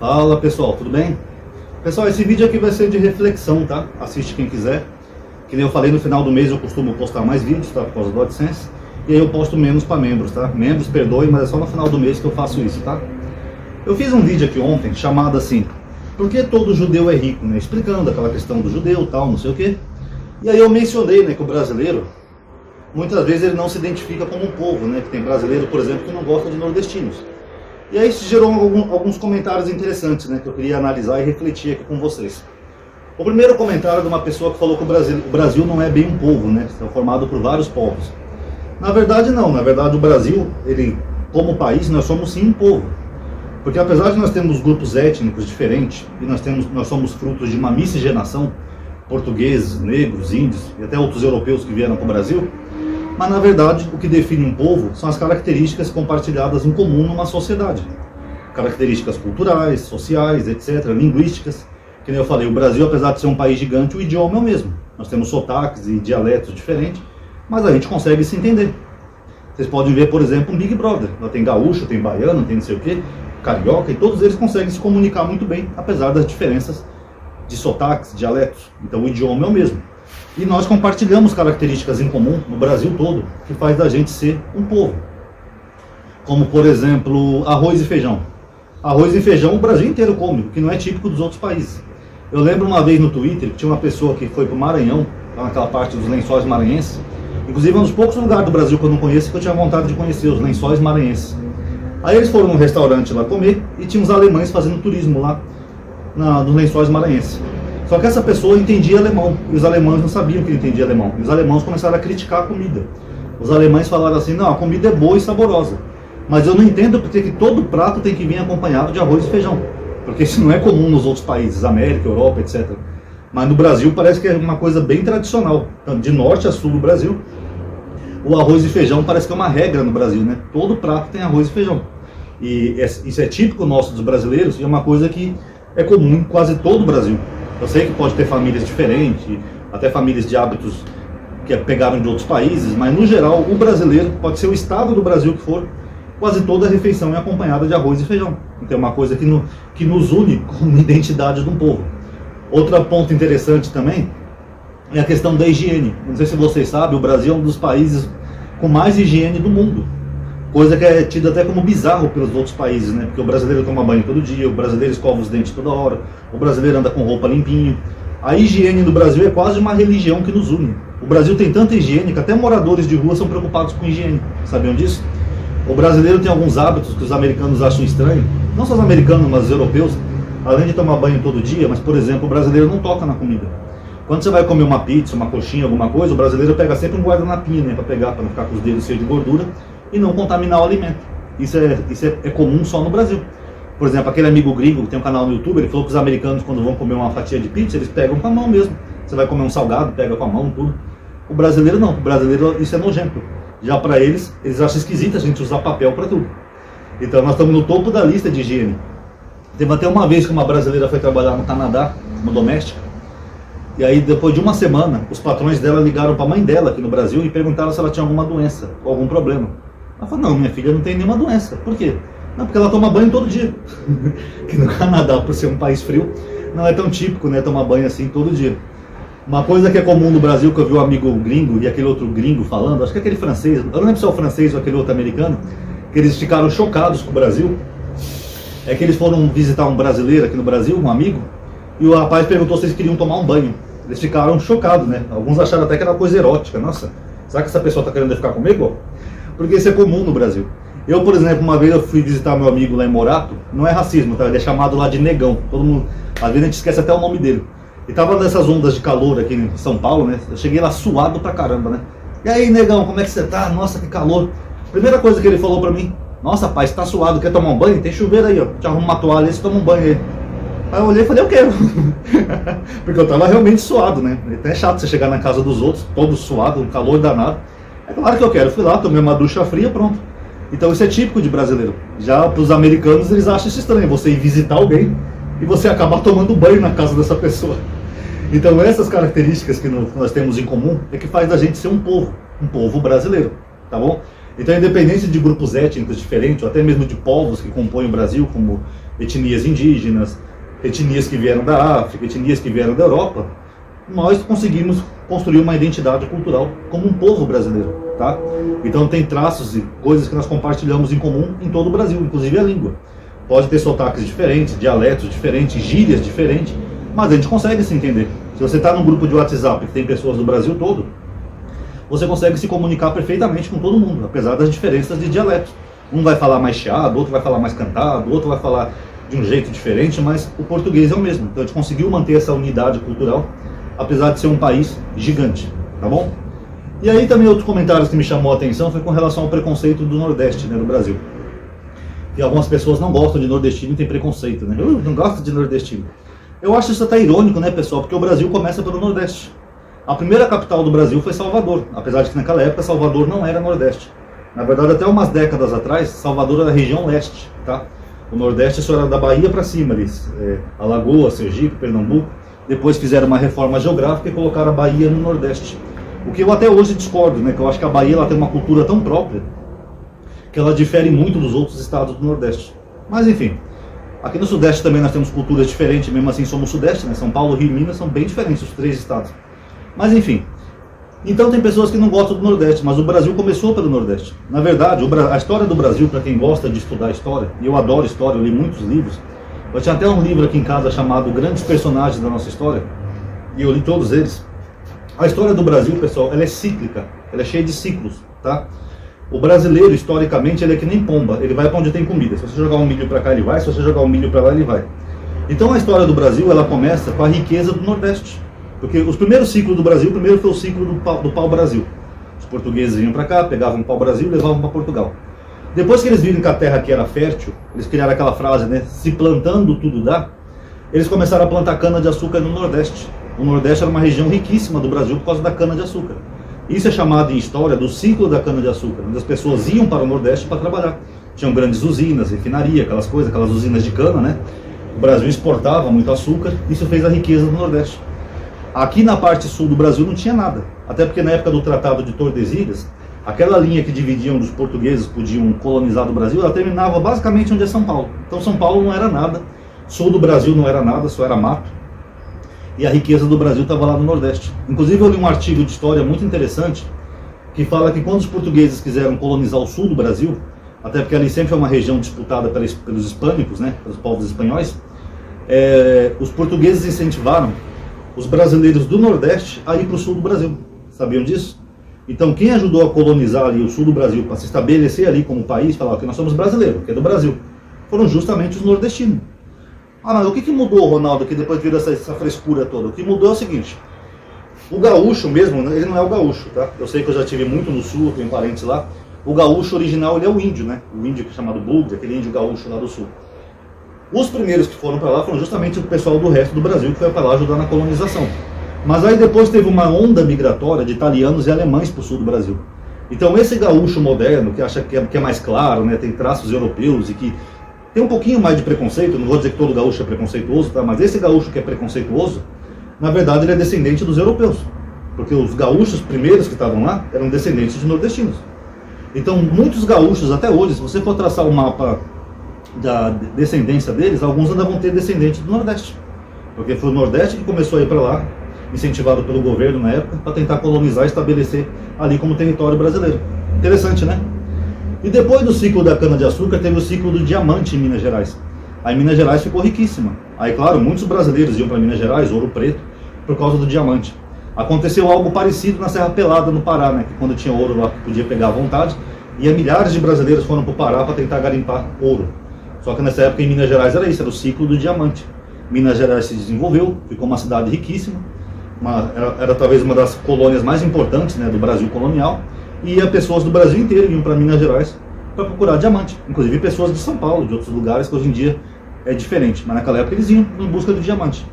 Fala pessoal, tudo bem? Pessoal, esse vídeo aqui vai ser de reflexão, tá? Assiste quem quiser. Que nem eu falei, no final do mês eu costumo postar mais vídeos, tá? Por causa do AdSense. E aí eu posto menos para membros, tá? Membros, perdoem, mas é só no final do mês que eu faço isso, tá? Eu fiz um vídeo aqui ontem chamado assim: por que todo judeu é rico, né? Explicando aquela questão do judeu, tal, não sei o quê. E aí eu mencionei, né, que o brasileiro, muitas vezes ele não se identifica como um povo, né? Que tem brasileiro, por exemplo, que não gosta de nordestinos. E aí isso gerou alguns comentários interessantes, né, que eu queria analisar e refletir aqui com vocês. O primeiro comentário é de uma pessoa que falou que o Brasil não é bem um povo, né, é formado por vários povos. Na verdade não, na verdade o Brasil, ele, como país, nós somos sim um povo. Porque apesar de nós termos grupos étnicos diferentes, e nós somos frutos de uma miscigenação, portugueses, negros, índios e até outros europeus que vieram para o Brasil, mas na verdade o que define um povo são as características compartilhadas em comum numa sociedade. Características culturais, sociais, etc., linguísticas. Que nem eu falei, o Brasil, apesar de ser um país gigante, o idioma é o mesmo. Nós temos sotaques e dialetos diferentes, mas a gente consegue se entender. Vocês podem ver, por exemplo, um Big Brother. Lá tem gaúcho, tem baiano, tem não sei o quê, carioca, e todos eles conseguem se comunicar muito bem, apesar das diferenças de sotaques, dialetos. Então o idioma é o mesmo. E nós compartilhamos características em comum no Brasil todo, que faz da gente ser um povo. Como, por exemplo, arroz e feijão. Arroz e feijão o Brasil inteiro come, o que não é típico dos outros países. Eu lembro uma vez no Twitter que tinha uma pessoa que foi para o Maranhão, naquela parte dos Lençóis Maranhenses. Inclusive é um dos poucos lugares do Brasil que eu não conheço, que eu tinha vontade de conhecer, os Lençóis Maranhenses. Aí eles foram num restaurante lá comer e tinha uns alemães fazendo turismo lá nos Lençóis Maranhenses. Só que essa pessoa entendia alemão, e os alemães não sabiam que ele entendia alemão. E os alemães começaram a criticar a comida. Os alemães falaram assim: não, a comida é boa e saborosa, mas eu não entendo porque que todo prato tem que vir acompanhado de arroz e feijão. Porque isso não é comum nos outros países, América, Europa, etc. Mas no Brasil parece que é uma coisa bem tradicional. De norte a sul do Brasil, o arroz e feijão parece que é uma regra no Brasil, né? Todo prato tem arroz e feijão. E isso é típico nosso dos brasileiros e é uma coisa que é comum em quase todo o Brasil. Eu sei que pode ter famílias diferentes, até famílias de hábitos que pegaram de outros países, mas no geral o brasileiro, pode ser o estado do Brasil que for, quase toda a refeição é acompanhada de arroz e feijão. Então é uma coisa que nos une como identidade de um povo. Outro ponto interessante também é a questão da higiene. Não sei se vocês sabem, o Brasil é um dos países com mais higiene do mundo. Coisa que é tida até como bizarro pelos outros países, né? Porque o brasileiro toma banho todo dia, o brasileiro escova os dentes toda hora, o brasileiro anda com roupa limpinho. A higiene do Brasil é quase uma religião que nos une. O Brasil tem tanta higiene que até moradores de rua são preocupados com higiene. Sabiam disso? O brasileiro tem alguns hábitos que os americanos acham estranhos. Não só os americanos, mas os europeus. Além de tomar banho todo dia, mas, por exemplo, o brasileiro não toca na comida. Quando você vai comer uma pizza, uma coxinha, alguma coisa, o brasileiro pega sempre um guardanapinha, né? Para pegar, para não ficar com os dedos cheios de gordura e não contaminar o alimento. Isso é comum só no Brasil. Por exemplo, aquele amigo gringo que tem um canal no YouTube, ele falou que os americanos, quando vão comer uma fatia de pizza, eles pegam com a mão mesmo. Você vai comer um salgado, pega com a mão, tudo. O brasileiro não, o brasileiro isso é nojento. Já para eles acham esquisito a gente usar papel para tudo. Então nós estamos no topo da lista de higiene. Teve até uma vez que uma brasileira foi trabalhar no Canadá, uma doméstica, e aí depois de uma semana, os patrões dela ligaram para a mãe dela aqui no Brasil e perguntaram se ela tinha alguma doença ou algum problema. Ela falou: não, minha filha não tem nenhuma doença. Por quê? Não, porque ela toma banho todo dia. Que no Canadá, por ser um país frio, não é tão típico, né, tomar banho assim todo dia. Uma coisa que é comum no Brasil, que eu vi um amigo gringo e aquele outro gringo falando, acho que é aquele francês, eu não lembro se é o francês ou aquele outro americano, que eles ficaram chocados com o Brasil, é que eles foram visitar um brasileiro aqui no Brasil, um amigo, e o rapaz perguntou se eles queriam tomar um banho. Eles ficaram chocados, né? Alguns acharam até que era uma coisa erótica. Nossa, será que essa pessoa está querendo ficar comigo? Porque isso é comum no Brasil. Eu, por exemplo, uma vez eu fui visitar meu amigo lá em Morato, não é racismo, tá? Ele é chamado lá de negão. Todo mundo, às vezes a gente esquece até o nome dele. E tava nessas ondas de calor aqui em São Paulo, né? Eu cheguei lá suado pra caramba, né? E aí, negão, como é que você tá? Nossa, que calor. Primeira coisa que ele falou pra mim: nossa, pai, você tá suado, quer tomar um banho? Tem chuveiro aí, ó. Te arruma uma toalha aí, você toma um banho aí. Aí eu olhei e falei: eu quero. Porque eu tava realmente suado, né? É chato você chegar na casa dos outros, todo suado, um calor danado. É claro que eu quero. Fui lá, tomei uma ducha fria, pronto. Então isso é típico de brasileiro. Já pros americanos, eles acham isso estranho, você ir visitar alguém e você acabar tomando banho na casa dessa pessoa. Então essas características que nós temos em comum é que faz da gente ser um povo brasileiro, tá bom? Então independente de grupos étnicos diferentes, ou até mesmo de povos que compõem o Brasil, como etnias indígenas, etnias que vieram da África, etnias que vieram da Europa, nós conseguimos construir uma identidade cultural como um povo brasileiro, tá? Então tem traços e coisas que nós compartilhamos em comum em todo o Brasil, inclusive a língua. Pode ter sotaques diferentes, dialetos diferentes, gírias diferentes, mas a gente consegue se entender. Se você está num grupo de WhatsApp que tem pessoas do Brasil todo, você consegue se comunicar perfeitamente com todo mundo, apesar das diferenças de dialetos. Um vai falar mais chiado, outro vai falar mais cantado, outro vai falar de um jeito diferente, mas o português é o mesmo. Então a gente conseguiu manter essa unidade cultural, apesar de ser um país gigante, tá bom? E aí também outros comentários que me chamou a atenção foi com relação ao preconceito do Nordeste, né, no Brasil. E algumas pessoas não gostam de nordestino e tem preconceito, né? Eu não gosto de nordestino. Eu acho isso até irônico, né, pessoal? Porque o Brasil começa pelo Nordeste. A primeira capital do Brasil foi Salvador, apesar de que naquela época Salvador não era Nordeste. Na verdade, até umas décadas atrás, Salvador era a região leste, tá? O Nordeste só era da Bahia para cima, Alagoas, Sergipe, Pernambuco. Depois fizeram uma reforma geográfica e colocaram a Bahia no Nordeste. O que eu até hoje discordo, né? Que eu acho que a Bahia ela tem uma cultura tão própria que ela difere muito dos outros estados do Nordeste. Mas enfim, aqui no Sudeste também nós temos culturas diferentes, mesmo assim somos Sudeste, né? São Paulo, Rio e Minas são bem diferentes, os três estados. Mas enfim, então tem pessoas que não gostam do Nordeste, mas o Brasil começou pelo Nordeste. Na verdade, a história do Brasil, para quem gosta de estudar história, e eu adoro história, eu li muitos livros, eu tinha até um livro aqui em casa chamado Grandes Personagens da Nossa História, e eu li todos eles. A história do Brasil, pessoal, ela é cíclica, ela é cheia de ciclos, tá? O brasileiro, historicamente, ele é que nem pomba, ele vai para onde tem comida. Se você jogar um milho para cá, ele vai, se você jogar um milho para lá, ele vai. Então a história do Brasil, ela começa com a riqueza do Nordeste. Porque os primeiros ciclos do Brasil, primeiro foi o ciclo do pau-brasil. Os portugueses vinham para cá, pegavam o pau-brasil e levavam para Portugal. Depois que eles viram que a terra aqui era fértil, eles criaram aquela frase, né, se plantando tudo dá, eles começaram a plantar cana-de-açúcar no Nordeste. O Nordeste era uma região riquíssima do Brasil por causa da cana-de-açúcar. Isso é chamado em história do ciclo da cana-de-açúcar, onde as pessoas iam para o Nordeste para trabalhar. Tinham grandes usinas, refinaria, aquelas coisas, aquelas usinas de cana, né? O Brasil exportava muito açúcar, isso fez a riqueza do Nordeste. Aqui na parte sul do Brasil não tinha nada, até porque na época do Tratado de Tordesilhas, aquela linha que dividia onde os portugueses podiam colonizar o Brasil, ela terminava basicamente onde é São Paulo. Então São Paulo não era nada, sul do Brasil não era nada, só era mato. E a riqueza do Brasil estava lá no Nordeste. Inclusive eu li um artigo de história muito interessante, que fala que quando os portugueses quiseram colonizar o sul do Brasil, até porque ali sempre foi uma região disputada pelos hispânicos, né, pelos povos espanhóis, os portugueses incentivaram os brasileiros do Nordeste a ir para o sul do Brasil. Sabiam disso? Então quem ajudou a colonizar ali o sul do Brasil, para se estabelecer ali como país, falar que nós somos brasileiros, que é do Brasil, foram justamente os nordestinos. Ah, mas o que mudou, Ronaldo, que depois virou essa frescura toda? O que mudou é o seguinte, o gaúcho mesmo, ele não é o gaúcho, tá? Eu sei que eu já estive muito no sul, tenho parentes lá. O gaúcho original, ele é o índio, né? O índio que é chamado bugre, aquele índio gaúcho lá do sul. Os primeiros que foram para lá foram justamente o pessoal do resto do Brasil que foi para lá ajudar na colonização. Mas aí depois teve uma onda migratória de italianos e alemães para o sul do Brasil. Então esse gaúcho moderno, que acha que é mais claro, né, tem traços europeus e que tem um pouquinho mais de preconceito, não vou dizer que todo gaúcho é preconceituoso, tá? Mas esse gaúcho que é preconceituoso, na verdade ele é descendente dos europeus. Porque os gaúchos primeiros que estavam lá eram descendentes de nordestinos. Então muitos gaúchos até hoje, se você for traçar o mapa da descendência deles, alguns ainda vão ter descendentes do Nordeste. Porque foi o Nordeste que começou a ir para lá, incentivado pelo governo na época, para tentar colonizar e estabelecer ali como território brasileiro. Interessante, né? E depois do ciclo da cana-de-açúcar, teve o ciclo do diamante em Minas Gerais. Aí Minas Gerais ficou riquíssima. Aí, claro, muitos brasileiros iam para Minas Gerais, Ouro Preto, por causa do diamante. Aconteceu algo parecido na Serra Pelada, no Pará, né? Que quando tinha ouro lá, podia pegar à vontade, e milhares de brasileiros foram para o Pará para tentar garimpar ouro. Só que nessa época em Minas Gerais era isso, era o ciclo do diamante. Minas Gerais se desenvolveu, ficou uma cidade riquíssima, era talvez uma das colônias mais importantes, né, do Brasil colonial, e pessoas do Brasil inteiro iam para Minas Gerais para procurar diamante, inclusive pessoas de São Paulo, de outros lugares que hoje em dia é diferente, mas naquela época eles iam em busca do diamante.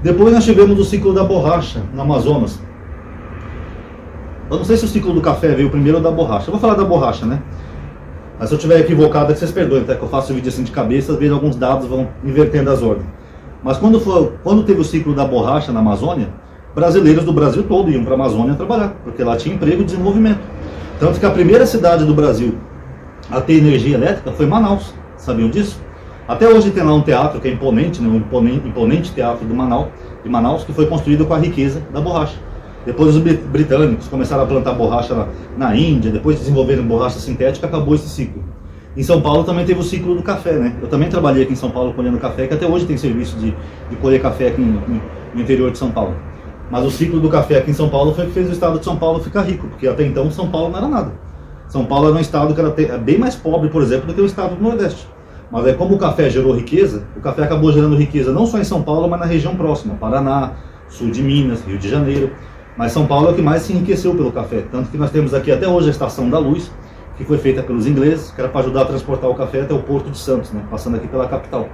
Depois nós tivemos o ciclo da borracha no Amazonas. Eu não sei se o ciclo do café veio primeiro ou da borracha, eu vou falar da borracha, né? Mas se eu estiver equivocado, é que vocês perdoem, até que eu faço o vídeo assim de cabeça, às vezes alguns dados vão invertendo as ordens. Mas quando teve o ciclo da borracha na Amazônia, brasileiros do Brasil todo iam para a Amazônia trabalhar, porque lá tinha emprego e desenvolvimento. Tanto que a primeira cidade do Brasil a ter energia elétrica foi Manaus, sabiam disso? Até hoje tem lá um teatro que é imponente, né, um imponente teatro de Manaus, que foi construído com a riqueza da borracha. Depois os britânicos começaram a plantar borracha na Índia, depois desenvolveram borracha sintética, acabou esse ciclo. Em São Paulo também teve o ciclo do café, né? Eu também trabalhei aqui em São Paulo colhendo café, que até hoje tem serviço de colher café aqui no interior de São Paulo. Mas o ciclo do café aqui em São Paulo foi o que fez o estado de São Paulo ficar rico, porque até então São Paulo não era nada. São Paulo era um estado que era bem mais pobre, por exemplo, do que o estado do Nordeste. Mas como o café gerou riqueza, o café acabou gerando riqueza não só em São Paulo, mas na região próxima, Paraná, sul de Minas, Rio de Janeiro. Mas São Paulo é o que mais se enriqueceu pelo café, tanto que nós temos aqui até hoje a Estação da Luz, que foi feita pelos ingleses, que era para ajudar a transportar o café até o Porto de Santos, né, passando aqui pela capital.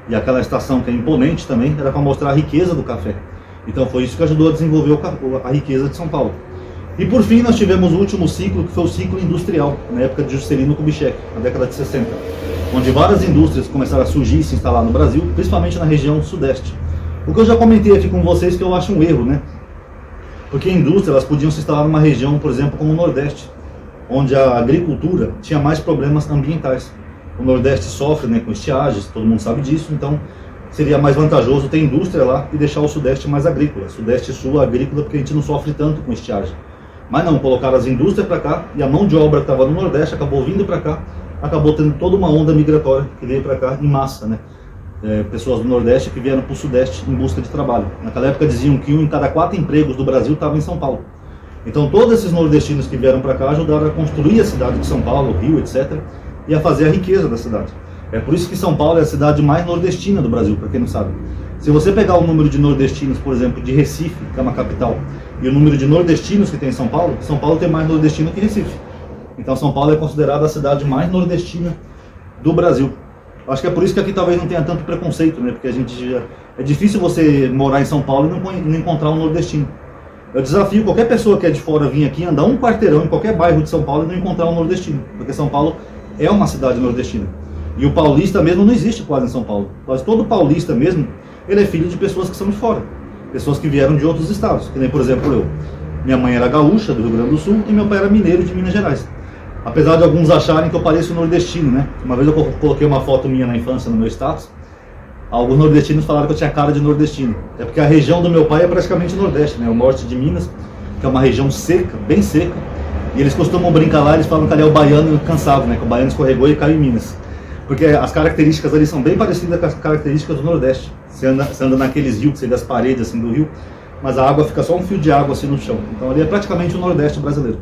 E aquela estação que é imponente também, era para mostrar a riqueza do café. Então foi isso que ajudou a desenvolver a riqueza de São Paulo. E por fim nós tivemos o último ciclo, que foi o ciclo industrial, na época de Juscelino Kubitschek, na década de 60, onde várias indústrias começaram a surgir e se instalar no Brasil, principalmente na região sudeste. O que eu já comentei aqui com vocês que eu acho um erro, né? Porque indústrias elas podiam se instalar numa região, por exemplo, como o Nordeste, onde a agricultura tinha mais problemas ambientais. O Nordeste sofre, né, com estiagens, todo mundo sabe disso, então seria mais vantajoso ter indústria lá e deixar o Sudeste mais agrícola. Sudeste e Sul agrícola, porque a gente não sofre tanto com estiagem. Mas não, colocaram as indústrias para cá e a mão de obra que estava no Nordeste acabou vindo para cá, acabou tendo toda uma onda migratória que veio para cá em massa, né? Pessoas do Nordeste que vieram para o Sudeste em busca de trabalho. Naquela época diziam que 1 em cada 4 empregos do Brasil estava em São Paulo. Então todos esses nordestinos que vieram para cá ajudaram a construir a cidade de São Paulo, Rio, etc. e a fazer a riqueza da cidade. É por isso que São Paulo é a cidade mais nordestina do Brasil, para quem não sabe. Se você pegar o número de nordestinos, por exemplo, de Recife, que é uma capital, e o número de nordestinos que tem em São Paulo tem mais nordestino que Recife. Então São Paulo é considerada a cidade mais nordestina do Brasil. Acho que é por isso que aqui talvez não tenha tanto preconceito, né? Porque é difícil você morar em São Paulo e não encontrar um nordestino. Eu desafio qualquer pessoa que é de fora vir aqui, andar um quarteirão em qualquer bairro de São Paulo e não encontrar um nordestino, porque São Paulo é uma cidade nordestina. E o paulista mesmo não existe quase em São Paulo. Quase todo paulista mesmo, ele é filho de pessoas que são de fora, pessoas que vieram de outros estados, que nem, por exemplo, eu. Minha mãe era gaúcha, do Rio Grande do Sul, e meu pai era mineiro de Minas Gerais. Apesar de alguns acharem que eu pareço nordestino, né? Uma vez eu coloquei uma foto minha na infância no meu status, alguns nordestinos falaram que eu tinha cara de nordestino. É porque a região do meu pai é praticamente nordeste, né? O norte de Minas, que é uma região seca, bem seca. E eles costumam brincar lá, eles falam que ali é o baiano cansado, né? Que o baiano escorregou e caiu em Minas. Porque as características ali são bem parecidas com as características do Nordeste. Você anda naqueles rios, que você vê as paredes assim, do rio, mas a água fica só um fio de água assim no chão. Então ali é praticamente o Nordeste brasileiro.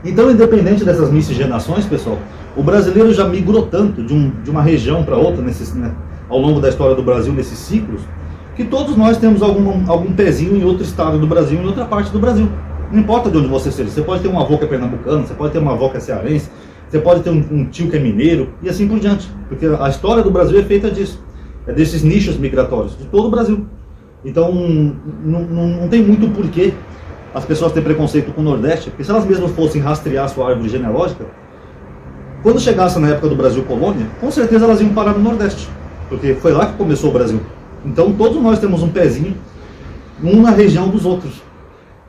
Então, independente dessas miscigenações, pessoal, o brasileiro já migrou tanto de uma região para outra, né, ao longo da história do Brasil, nesses ciclos, que todos nós temos algum pezinho em outro estado do Brasil, em outra parte do Brasil. Não importa de onde você seja. Você pode ter um avô que é pernambucano, você pode ter uma avó que é cearense, você pode ter um tio que é mineiro, e assim por diante. Porque a história do Brasil é feita disso. É desses nichos migratórios, de todo o Brasil. Então, não tem muito porquê as pessoas têm preconceito com o Nordeste, porque se elas mesmas fossem rastrear sua árvore genealógica, quando chegasse na época do Brasil colônia, com certeza elas iam parar no Nordeste, porque foi lá que começou o Brasil. Então todos nós temos um pezinho, um na região dos outros.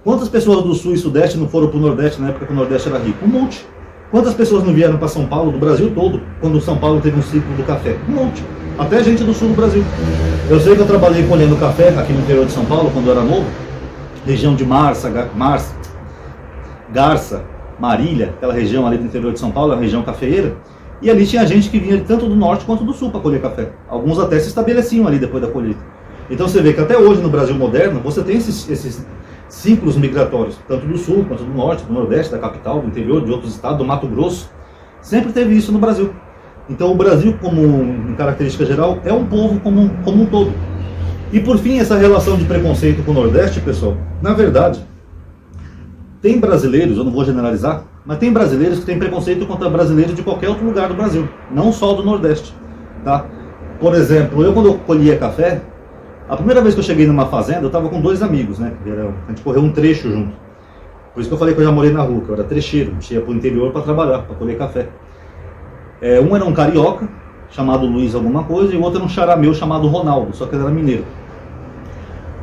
Quantas pessoas do Sul e Sudeste não foram para o Nordeste na época que o Nordeste era rico? Um monte. Quantas pessoas não vieram para São Paulo, do Brasil todo, quando São Paulo teve um ciclo do café? Um monte. Até gente do Sul do Brasil. Eu sei que eu trabalhei colhendo café aqui no interior de São Paulo, quando eu era novo, região de Garça, Marília, aquela região ali do interior de São Paulo, a região cafeeira, e ali tinha gente que vinha tanto do norte quanto do sul para colher café. Alguns até se estabeleciam ali depois da colheita. Então você vê que até hoje no Brasil moderno, você tem esses ciclos migratórios, tanto do sul quanto do norte, do nordeste, da capital, do interior, de outros estados, do Mato Grosso. Sempre teve isso no Brasil. Então o Brasil, como em característica geral, é um povo como um todo. E por fim, essa relação de preconceito com o Nordeste, pessoal, na verdade, tem brasileiros, eu não vou generalizar, mas tem brasileiros que têm preconceito contra brasileiros de qualquer outro lugar do Brasil, não só do Nordeste, tá? Por exemplo, quando eu colhia café, a primeira vez que eu cheguei numa fazenda, eu estava com 2 amigos, né? A gente correu um trecho junto. Por isso que eu falei que eu já morei na rua, que eu era trecheiro, a gente ia para o interior para trabalhar, para colher café. Um era um carioca, chamado Luiz alguma coisa, e o outro era um charameu chamado Ronaldo, só que ele era mineiro.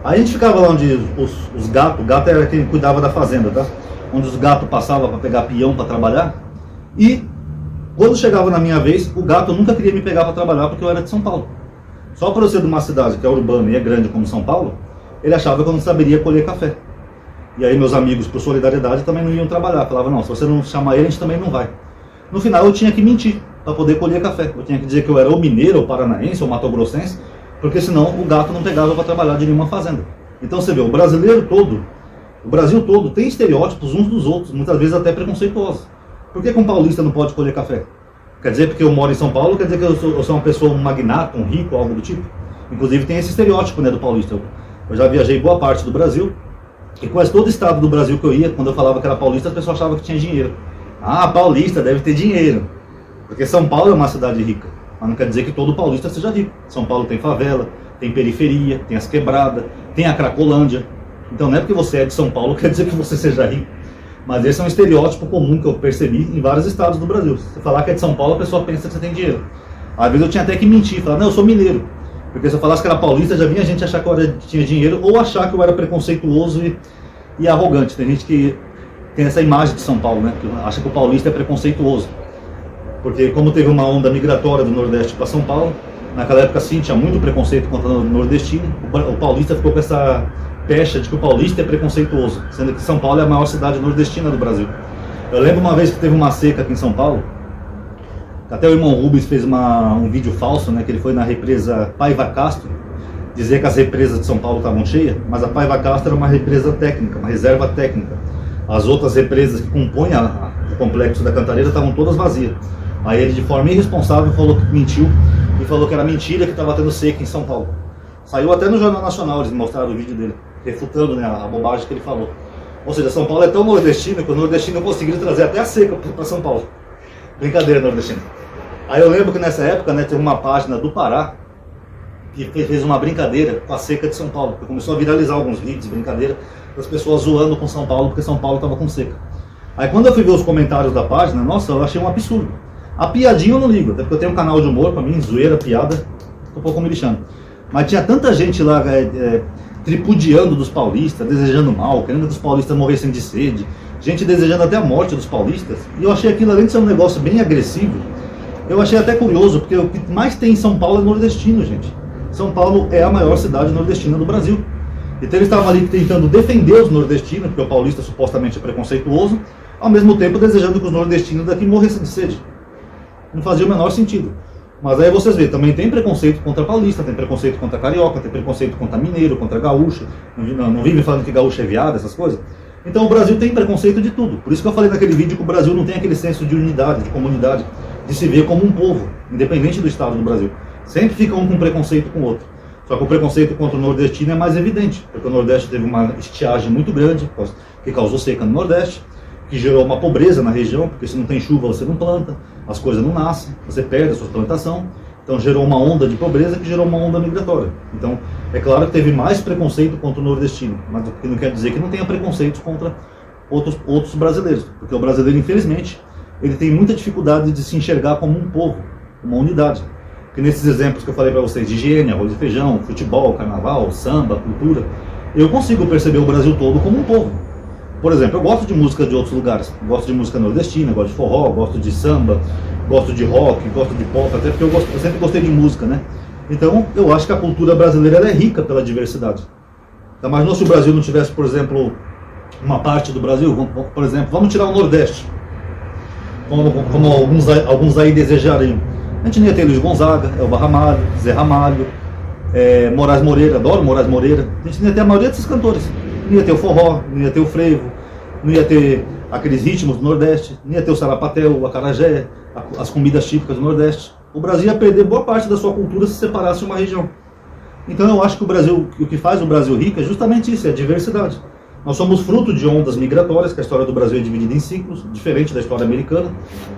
Aí a gente ficava lá onde os gatos, o gato era quem cuidava da fazenda, tá? Onde os gatos passavam para pegar peão para trabalhar, e Quando chegava na minha vez, o gato nunca queria me pegar para trabalhar porque eu era de São Paulo. Só por eu ser de uma cidade que é urbana e é grande como São Paulo, ele achava que eu não saberia colher café. E aí meus amigos, por solidariedade, também não iam trabalhar. Falavam, não, se você não chamar ele, a gente também não vai. No final eu tinha que mentir para poder colher café. Eu tinha que dizer que eu era ou mineiro, ou paranaense, ou matogrossense, porque senão o gato não pegava para trabalhar de nenhuma fazenda. Então você vê, o brasileiro todo, o Brasil todo tem estereótipos uns dos outros, muitas vezes até preconceituosos. Por que um paulista não pode colher café? Quer dizer porque eu moro em São Paulo, quer dizer que eu sou uma pessoa, um magnata, um rico, algo do tipo? Inclusive tem esse estereótipo, né, do paulista. Eu já viajei boa parte do Brasil, e quase todo estado do Brasil que eu ia, quando eu falava que era paulista, as pessoas achavam que tinha dinheiro. Ah, paulista deve ter dinheiro. Porque São Paulo é uma cidade rica, mas não quer dizer que todo paulista seja rico. São Paulo tem favela, tem periferia, tem as quebradas, tem a Cracolândia. Então não é porque você é de São Paulo quer dizer que você seja rico. Mas esse é um estereótipo comum que eu percebi em vários estados do Brasil. Se você falar que é de São Paulo, a pessoa pensa que você tem dinheiro. Às vezes eu tinha até que mentir, falar, não, eu sou mineiro. Porque se eu falasse que era paulista, já vinha gente achar que eu tinha dinheiro ou achar que eu era preconceituoso e arrogante. Tem gente que tem essa imagem de São Paulo, né? Que acha que o paulista é preconceituoso. Porque como teve uma onda migratória do Nordeste para São Paulo, naquela época sim, tinha muito preconceito contra o nordestino. O paulista ficou com essa pecha de que o paulista é preconceituoso, sendo que São Paulo é a maior cidade nordestina do Brasil. Eu lembro uma vez que teve uma seca aqui em São Paulo, até o irmão Rubens fez um vídeo falso, né, que ele foi na represa Paiva Castro, dizer que as represas de São Paulo estavam cheias, mas a Paiva Castro era uma represa técnica, uma reserva técnica. As outras represas que compõem o complexo da Cantareira estavam todas vazias. Aí ele, de forma irresponsável, falou que mentiu e falou que era mentira que estava tendo seca em São Paulo. Saiu até no Jornal Nacional, eles mostraram o vídeo dele, refutando, né, a bobagem que ele falou. Ou seja, São Paulo é tão nordestino que os nordestinos conseguiram trazer até a seca para São Paulo. Brincadeira, nordestino. Aí eu lembro que nessa época, né, teve uma página do Pará que fez uma brincadeira com a seca de São Paulo, que começou a viralizar alguns vídeos, brincadeira, das pessoas zoando com São Paulo, porque São Paulo estava com seca. Aí quando eu fui ver os comentários da página, nossa, eu achei um absurdo. A piadinha eu não ligo, até porque eu tenho um canal de humor, pra mim, zoeira, piada, tô um pouco me lixando. Mas tinha tanta gente lá tripudiando dos paulistas, desejando mal, querendo que os paulistas morressem de sede, gente desejando até a morte dos paulistas, e eu achei aquilo, além de ser um negócio bem agressivo, eu achei até curioso, porque o que mais tem em São Paulo é nordestino, gente. São Paulo é a maior cidade nordestina do Brasil. Então eles estavam ali tentando defender os nordestinos, porque o paulista supostamente é preconceituoso, ao mesmo tempo desejando que os nordestinos daqui morressem de sede. Não fazia o menor sentido. Mas aí vocês veem, também tem preconceito contra paulista, tem preconceito contra carioca, tem preconceito contra mineiro, contra gaúcho. Não vive falando que gaúcho é viado, essas coisas. Então o Brasil tem preconceito de tudo. Por isso que eu falei naquele vídeo que o Brasil não tem aquele senso de unidade, de comunidade, de se ver como um povo, independente do estado do Brasil. Sempre fica um com preconceito com o outro. Só que o preconceito contra o nordestino é mais evidente, porque o Nordeste teve uma estiagem muito grande, que causou seca no Nordeste, que gerou uma pobreza na região, porque se não tem chuva você não planta, as coisas não nascem, você perde a sua plantação. Então gerou uma onda de pobreza que gerou uma onda migratória. Então é claro que teve mais preconceito contra o nordestino, mas o que não quer dizer que não tenha preconceito contra outros brasileiros, porque o brasileiro, infelizmente, ele tem muita dificuldade de se enxergar como um povo, uma unidade. Porque nesses exemplos que eu falei para vocês, de higiene, arroz e feijão, futebol, carnaval, samba, cultura, eu consigo perceber o Brasil todo como um povo. Por exemplo, eu gosto de música de outros lugares, gosto de música nordestina, gosto de forró, gosto de samba, gosto de rock, gosto de pop, até porque eu sempre gostei de música, né? Então, eu acho que a cultura brasileira ela é rica pela diversidade. Então, mas se o Brasil não tivesse, por exemplo, uma parte do Brasil, por exemplo, vamos tirar o Nordeste, como alguns aí desejariam. A gente não ia ter Luiz Gonzaga, Elba Ramalho, Zé Ramalho, Moraes Moreira, adoro Moraes Moreira. A gente não ia ter a maioria desses cantores. Não ia ter o forró, não ia ter o frevo, não ia ter aqueles ritmos do Nordeste, não ia ter o sarapatel, o acarajé, as comidas típicas do Nordeste. O Brasil ia perder boa parte da sua cultura se separasse uma região. Então eu acho que o que faz o Brasil rico é justamente isso, é a diversidade. Nós somos fruto de ondas migratórias, que a história do Brasil é dividida em ciclos, diferente da história americana.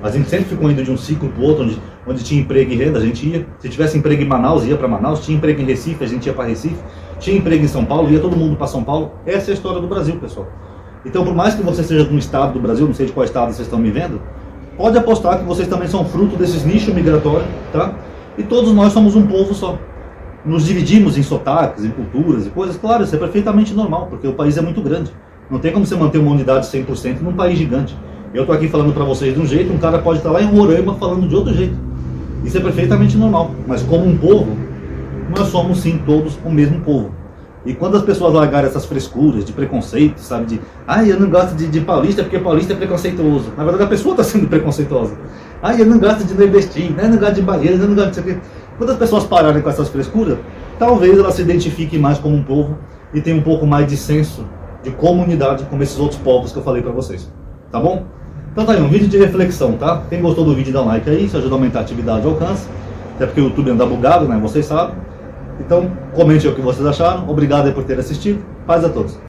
A gente sempre ficou indo de um ciclo para o outro, onde tinha emprego e renda, a gente ia. Se tivesse emprego em Manaus, ia para Manaus. Tinha emprego em Recife, a gente ia para Recife. Tinha emprego em São Paulo, ia todo mundo para São Paulo. Essa é a história do Brasil, pessoal. Então, por mais que você seja de um estado do Brasil, não sei de qual estado vocês estão me vendo, pode apostar que vocês também são fruto desses nichos migratórios, tá? E todos nós somos um povo só. Nos dividimos em sotaques, em culturas e coisas, claro, isso é perfeitamente normal, porque o país é muito grande. Não tem como você manter uma unidade 100% num país gigante. Eu tô aqui falando para vocês de um jeito, um cara pode estar lá em Roraima falando de outro jeito. Isso é perfeitamente normal, mas como um povo, nós somos sim todos o mesmo povo. E quando as pessoas largarem essas frescuras de preconceito, sabe, eu não gosto de paulista porque paulista é preconceituoso. Na verdade a pessoa está sendo preconceituosa. Eu não gosto de nordestino, eu não gosto de baiano, eu não gosto disso aqui. Quando as pessoas pararem com essas frescuras, talvez elas se identifiquem mais como um povo e tenham um pouco mais de senso de comunidade como esses outros povos que eu falei para vocês. Tá bom? Então tá aí, um vídeo de reflexão, tá? Quem gostou do vídeo dá um like aí, isso ajuda a aumentar a atividade e alcance. Até porque o YouTube anda bugado, né? Vocês sabem. Então, comente aí o que vocês acharam. Obrigado aí por ter assistido. Paz a todos.